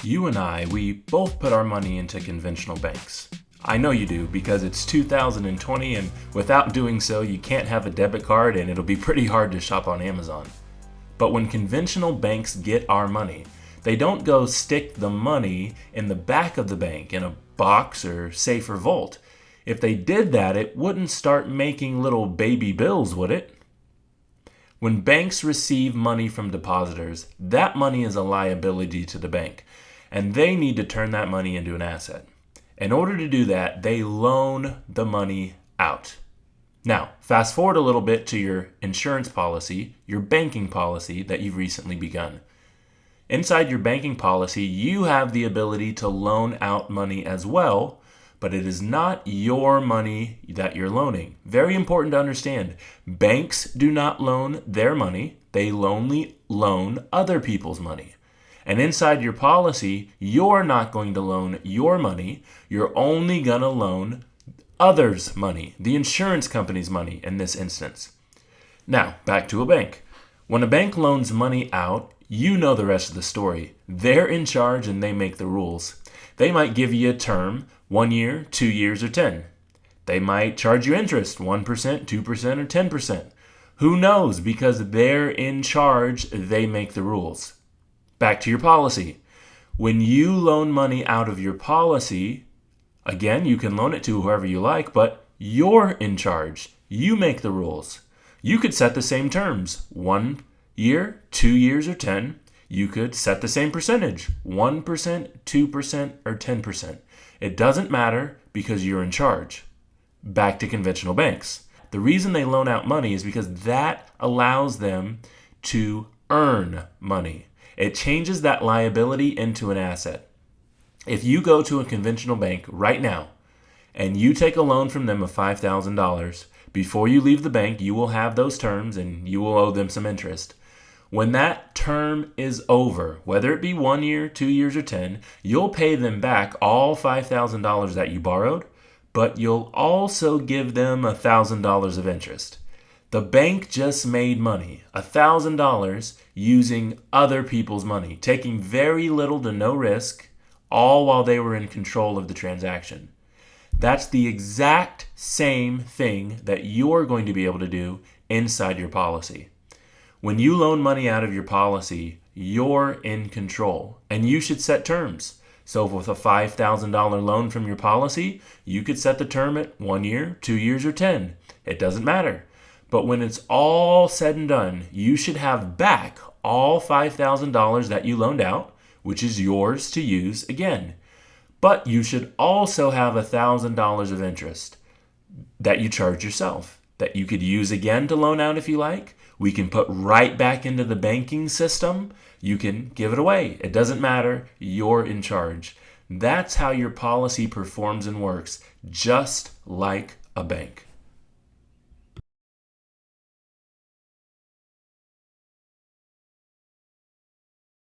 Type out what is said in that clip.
You and I, we both put our money into conventional banks. I know you do because it's 2020 and without doing so, you can't have a debit card and it'll be pretty hard to shop on Amazon. But when conventional banks get our money, they don't go stick the money in the back of the bank in a box or safe or vault. If they did that, it wouldn't start making little baby bills, would it? When banks receive money from depositors, that money is a liability to the bank, and they need to turn that money into an asset. In order to do that, they loan the money out. Now, fast forward a little bit to your insurance policy, your banking policy that you've recently begun. Inside your banking policy, you have the ability to loan out money as well, but it is not your money that you're loaning. Very important to understand. Banks do not loan their money. They only loan other people's money. And inside your policy, you're not going to loan your money. You're only going to loan others' money, the insurance company's money in this instance. Now, back to a bank. When a bank loans money out, you know the rest of the story. They're in charge and they make the rules. They might give you a term, 1 year, 2 years, or 10. They might charge you interest, 1%, 2%, or 10%. Who knows? Because they're in charge, they make the rules. Back to your policy. When you loan money out of your policy, again, you can loan it to whoever you like, but you're in charge. You make the rules. You could set the same terms, 1 year, 2 years, or 10. You could set the same percentage, 1%, 2%, or 10%. It doesn't matter because you're in charge. Back to conventional banks. The reason they loan out money is because that allows them to earn money. It changes that liability into an asset. If you go to a conventional bank right now and you take a loan from them of $5,000, before you leave the bank, you will have those terms and you will owe them some interest. When that term is over, whether it be 1 year, 2 years, or 10, you'll pay them back all $5,000 that you borrowed, but you'll also give them $1,000 of interest. The bank just made money, $1,000, using other people's money, taking very little to no risk, all while they were in control of the transaction. That's the exact same thing that you're going to be able to do inside your policy. When you loan money out of your policy, you're in control, and you should set terms. So with a $5,000 loan from your policy, you could set the term at 1 year, 2 years, or 10. It doesn't matter. But when it's all said and done, you should have back all $5,000 that you loaned out, which is yours to use again. But you should also have $1,000 of interest that you charge yourself, that you could use again to loan out if you like. We can put right back into the banking system. You can give it away. It doesn't matter. You're in charge. That's how your policy performs and works, just like a bank.